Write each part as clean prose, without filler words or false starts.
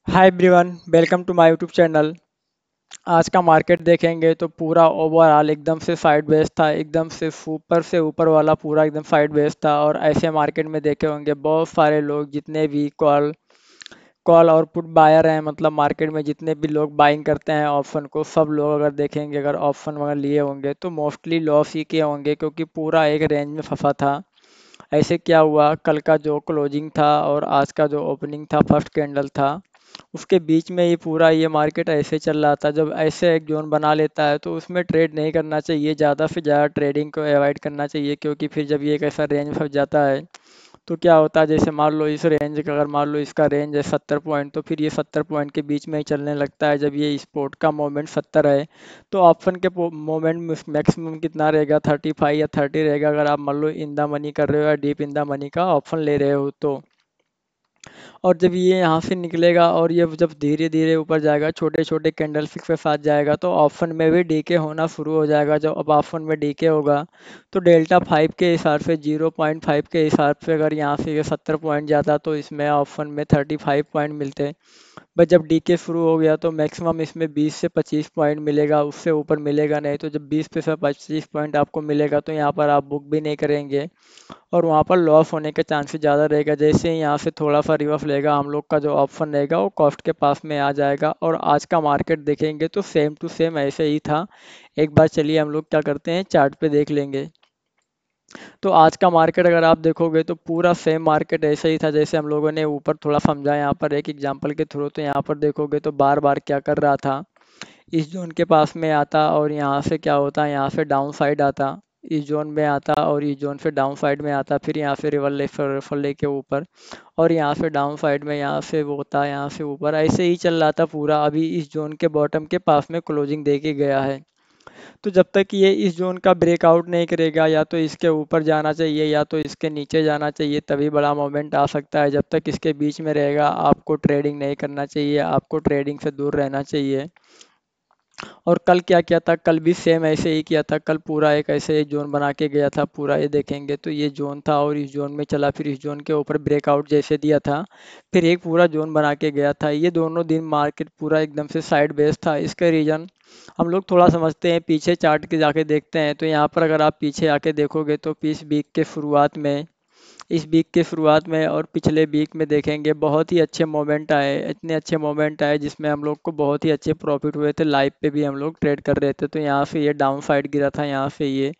Hi everyone, welcome to my YouTube channel. आज का market देखेंगे तो पूरा ओवरऑल एकदम से साइडवेज था। एकदम से ऊपर वाला पूरा एकदम साइडवेज था। और ऐसे मार्केट में देखे होंगे बहुत सारे लोग, जितने भी कॉल कॉल और पुट बायर हैं, मतलब मार्केट में जितने भी लोग बाइंग करते हैं ऑप्शन को, सब लोग अगर देखेंगे, अगर ऑप्शन वगैरह लिए होंगे तो मोस्टली लॉस ही किए होंगे, क्योंकि पूरा एक रेंज में फंसा था। ऐसे क्या हुआ, कल का जो क्लोजिंग था और आज का जो ओपनिंग था, फर्स्ट कैंडल था, उसके बीच में ही पूरा ये मार्केट ऐसे चल रहा था। जब ऐसे एक जोन बना लेता है तो उसमें ट्रेड नहीं करना चाहिए, ज़्यादा से ज़्यादा ट्रेडिंग को अवॉइड करना चाहिए, क्योंकि फिर जब ये एक ऐसा रेंज फंस जाता है तो क्या होता है, जैसे मान लो इस रेंज का, अगर मान लो इसका रेंज है 70 पॉइंट, तो फिर ये 70 पॉइंट के बीच में ही चलने लगता है। जब ये स्पोर्ट का मोमेंट 70 है तो ऑप्शन के मोमेंट मैक्सिमम कितना रहेगा, 35 या 30 रहेगा, अगर आप मान लो इन द मनी कर रहे हो या डीप इन द मनी का ऑप्शन ले रहे हो तो। और जब ये यहाँ से निकलेगा और ये जब धीरे धीरे ऊपर जाएगा, छोटे छोटे कैंडल स्टिक के साथ जाएगा, तो ऑप्शन में भी डीके होना शुरू हो जाएगा। जब अब ऑप्शन में डीके होगा तो डेल्टा 5 के हिसाब से, 0.5 के हिसाब से, अगर यहाँ से ये 70 पॉइंट जाता तो इसमें ऑप्शन में 35 पॉइंट मिलते। बस जब डीके शुरू हो गया तो मैक्सिमम इसमें 20 से 25 पॉइंट मिलेगा, उससे ऊपर मिलेगा नहीं। तो जब 20 पे से 25 पॉइंट आपको मिलेगा तो यहाँ पर आप बुक भी नहीं करेंगे और वहाँ पर लॉस होने के चांसेस ज़्यादा रहेगा। जैसे ही यहाँ से थोड़ा सा रिवर्स लेगा, हम लोग का जो ऑप्शन रहेगा वो कॉस्ट के पास में आ जाएगा। और आज का मार्केट देखेंगे तो सेम टू सेम ऐसे ही था। एक बार चलिए हम लोग क्या करते हैं, चार्ट पे देख लेंगे। तो आज का मार्केट अगर आप देखोगे तो पूरा सेम मार्केट ऐसा ही था जैसे हम लोगों ने ऊपर थोड़ा समझा यहाँ पर एक एग्जांपल के थ्रू। तो यहाँ पर देखोगे तो बार बार क्या कर रहा था, इस जोन के पास में आता और यहाँ से क्या होता है, यहाँ से डाउन साइड आता, इस जोन में आता और इस जोन से डाउन साइड में आता, फिर यहाँ से रिवर लेके ऊपर, और यहाँ से डाउन साइड में, यहाँ से वो होता है, यहाँ से ऊपर, ऐसे ही चल रहा था पूरा। अभी इस जोन के बॉटम के पास में क्लोजिंग दे के गया है। तो जब तक ये इस जोन का ब्रेकआउट नहीं करेगा, या तो इसके ऊपर जाना चाहिए या तो इसके नीचे जाना चाहिए, तभी बड़ा मोमेंट आ सकता है। जब तक इसके बीच में रहेगा आपको ट्रेडिंग नहीं करना चाहिए, आपको ट्रेडिंग से दूर रहना चाहिए। और कल क्या किया था, कल भी सेम ऐसे ही किया था। कल पूरा एक ऐसे एक जोन बना के गया था पूरा, ये देखेंगे तो ये जोन था और इस जोन में चला, फिर इस जोन के ऊपर ब्रेकआउट जैसे दिया था, फिर एक पूरा जोन बना के गया था। ये दोनों दिन मार्केट पूरा एकदम से साइड बेस था। इसका रीज़न हम लोग थोड़ा समझते हैं, पीछे चार्ट के जाके देखते हैं। तो यहाँ पर अगर आप पीछे आके देखोगे तो इस वीक के शुरुआत में, इस वीक के शुरुआत में और पिछले वीक में देखेंगे, बहुत ही अच्छे मोमेंट आए, इतने अच्छे मोमेंट आए जिसमें हम लोग को बहुत ही अच्छे प्रॉफिट हुए थे। लाइव पे भी हम लोग ट्रेड कर रहे थे। तो यहाँ से ये डाउन साइड गिरा था, यहाँ से ये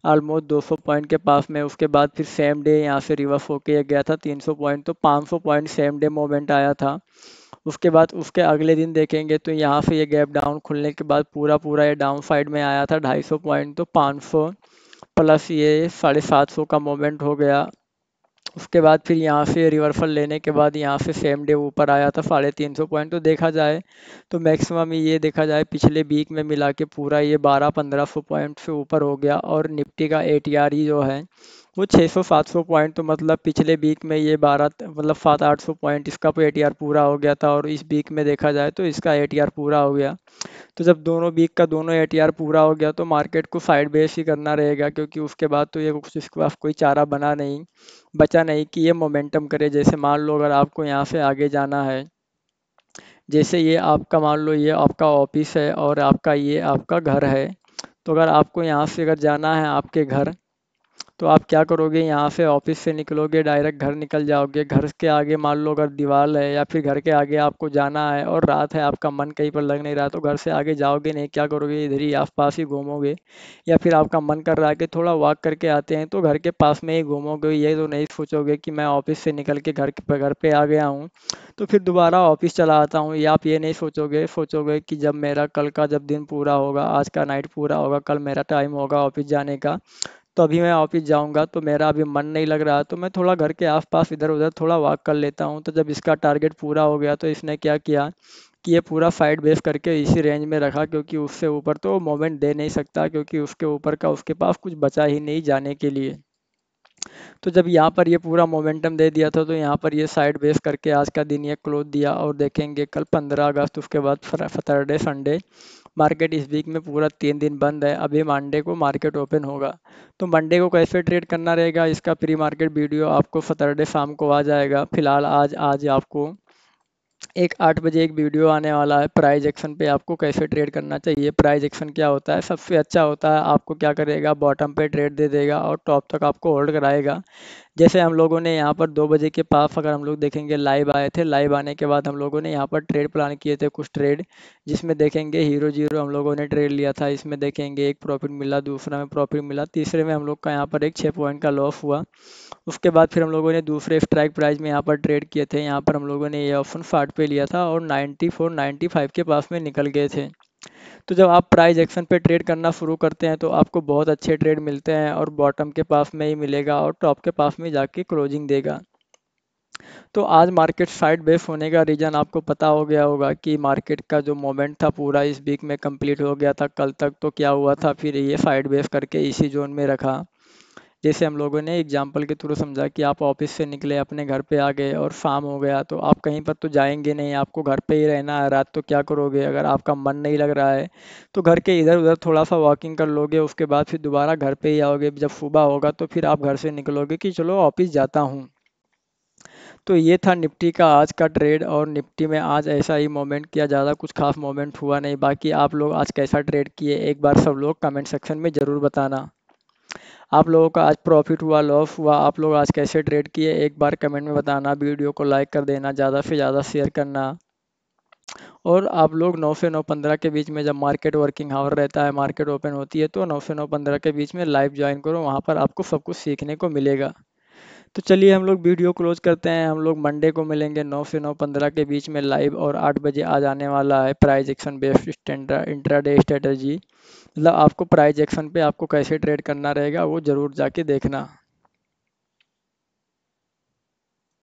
ऑलमोस्ट 200 पॉइंट के पास में। उसके बाद फिर सेम डे यहाँ से रिवर्स होके ये गया था 300 पॉइंट, तो 500 पॉइंट सेम डे मोमेंट आया था। उसके बाद उसके अगले दिन देखेंगे तो यहाँ से ये गैप डाउन खुलने के बाद पूरा पूरा ये डाउन साइड में आया था 250 पॉइंट, तो 500 प्लस ये 750 का मोमेंट हो गया। उसके बाद फिर यहाँ से रिवर्सल लेने के बाद यहाँ से सेम डे ऊपर आया था 350 पॉइंट। तो देखा जाए तो मैक्सिमम ये देखा जाए पिछले वीक में मिला के पूरा ये 1200-1500 पॉइंट से ऊपर हो गया। और निफ्टी का एटीआर ही जो है वो 600-700 पॉइंट, तो मतलब पिछले वीक में ये 12 मतलब 700-800 पॉइंट इसका एटीआर पूरा हो गया था, और इस वीक में देखा जाए तो इसका एटीआर पूरा हो गया। तो जब दोनों वीक का दोनों एटीआर पूरा हो गया तो मार्केट को साइड बेस ही करना रहेगा, क्योंकि उसके बाद तो ये कुछ इसके पास कोई चारा बना नहीं, बचा नहीं कि ये मोमेंटम करे। जैसे मान लो अगर आपको यहाँ से आगे जाना है, जैसे ये आपका मान लो ये आपका ऑफिस है और आपका ये आपका घर है, तो अगर आपको यहाँ से अगर जाना है आपके घर, तो आप क्या करोगे, यहाँ से ऑफिस से निकलोगे, डायरेक्ट घर निकल जाओगे। घर के आगे मान लो अगर दीवार है या फिर घर के आगे आपको जाना है और रात है, आपका मन कहीं पर लग नहीं रहा, तो घर से आगे जाओगे नहीं, क्या करोगे, इधर ही आसपास ही घूमोगे। या फिर आपका मन कर रहा है कि थोड़ा वॉक करके आते हैं, तो घर के पास में ही घूमोगे। ये तो नहीं सोचोगे कि मैं ऑफिस से निकल के घर पे आ गया हूँ तो फिर दोबारा ऑफिस चला आता हूँ। या आप ये नहीं सोचोगे, सोचोगे कि जब मेरा कल का जब दिन पूरा होगा, आज का नाइट पूरा होगा, कल मेरा टाइम होगा ऑफिस जाने का, तो अभी मैं ऑफिस जाऊंगा तो मेरा अभी मन नहीं लग रहा, तो मैं थोड़ा घर के आसपास इधर उधर थोड़ा वॉक कर लेता हूँ। तो जब इसका टारगेट पूरा हो गया तो इसने क्या किया कि ये पूरा साइड बेस करके इसी रेंज में रखा, क्योंकि उससे ऊपर तो मोमेंट दे नहीं सकता, क्योंकि उसके ऊपर का उसके पास कुछ बचा ही नहीं जाने के लिए। तो जब यहाँ पर ये पूरा मोमेंटम दे दिया था तो यहाँ पर ये साइड बेस करके आज का दिन ये क्लोज दिया। और देखेंगे कल 15 अगस्त, उसके बाद सैटरडे संडे, मार्केट इस वीक में पूरा 3 दिन बंद है। अभी मंडे को मार्केट ओपन होगा। तो मंडे को कैसे ट्रेड करना रहेगा, इसका प्री मार्केट वीडियो आपको सैटरडे शाम को आ जाएगा। फिलहाल आज आज आपको एक 8 बजे एक वीडियो आने वाला है प्राइस एक्शन पे, आपको कैसे ट्रेड करना चाहिए। प्राइस एक्शन क्या होता है, सबसे अच्छा होता है, आपको क्या करेगा, बॉटम पे ट्रेड दे देगा और टॉप तक आपको होल्ड कराएगा। जैसे हम लोगों ने यहाँ पर 2 बजे के पास अगर हम लोग देखेंगे, लाइव आए थे, लाइव आने के बाद हम लोगों ने यहाँ पर ट्रेड प्लान किए थे कुछ ट्रेड, जिसमें देखेंगे हीरो जीरो हम लोगों ने ट्रेड लिया था। इसमें देखेंगे एक प्रॉफिट मिला, दूसरा में प्रॉफिट मिला, तीसरे में हम लोग का यहाँ पर एक 6 पॉइंट का लॉस हुआ। उसके बाद फिर हम लोगों ने दूसरे स्ट्राइक प्राइस में यहाँ पर ट्रेड किए थे। यहाँ पर हम लोगों ने ये ऑप्शन 60 पे लिया था और 94 95 के पास में निकल गए थे। तो जब आप प्राइस एक्शन पे ट्रेड करना शुरू करते हैं तो आपको बहुत अच्छे ट्रेड मिलते हैं और बॉटम के पास में ही मिलेगा और टॉप के पास में जाके क्लोजिंग देगा। तो आज मार्केट साइड बेस होने का रीज़न आपको पता हो गया होगा कि मार्केट का जो मोमेंट था पूरा इस वीक में कंप्लीट हो गया था। कल तक तो क्या हुआ था, फिर ये साइड बेस करके इसी जोन में रखा। जैसे हम लोगों ने एग्जाम्पल के थ्रू समझा कि आप ऑफिस से निकले, अपने घर पे आ गए और शाम हो गया, तो आप कहीं पर तो जाएंगे नहीं, आपको घर पे ही रहना है। रात तो क्या करोगे, अगर आपका मन नहीं लग रहा है तो घर के इधर उधर थोड़ा सा वॉकिंग कर लोगे, उसके बाद फिर दोबारा घर पे ही आओगे। जब सुबह होगा तो फिर आप घर से निकलोगे कि चलो ऑफिस जाता हूँ। तो ये था निफ्टी का आज का ट्रेड, और निफ्टी में आज ऐसा ही मोमेंट किया, ज़्यादा कुछ खास मोमेंट हुआ नहीं। बाकी आप लोग आज कैसा ट्रेड किए, एक बार सब लोग कमेंट सेक्शन में ज़रूर बताना। आप लोगों का आज प्रॉफिट हुआ, लॉस हुआ, आप लोग आज कैसे ट्रेड किए, एक बार कमेंट में बताना। वीडियो को लाइक कर देना, ज़्यादा से ज़्यादा शेयर करना। और आप लोग 9 से 9:15 के बीच में, जब मार्केट वर्किंग आवर रहता है, मार्केट ओपन होती है, तो 9 से 9:15 के बीच में लाइव ज्वाइन करो, वहाँ पर आपको सब कुछ सीखने को मिलेगा। तो चलिए हम लोग वीडियो क्लोज करते हैं। हम लोग मंडे को मिलेंगे 9 से 9:15 के बीच में लाइव, और 8 बजे आ जाने वाला है price action based intraday strategy. मतलब आपको प्राइस एक्शन पे आपको कैसे ट्रेड करना रहेगा वो ज़रूर जाके देखना।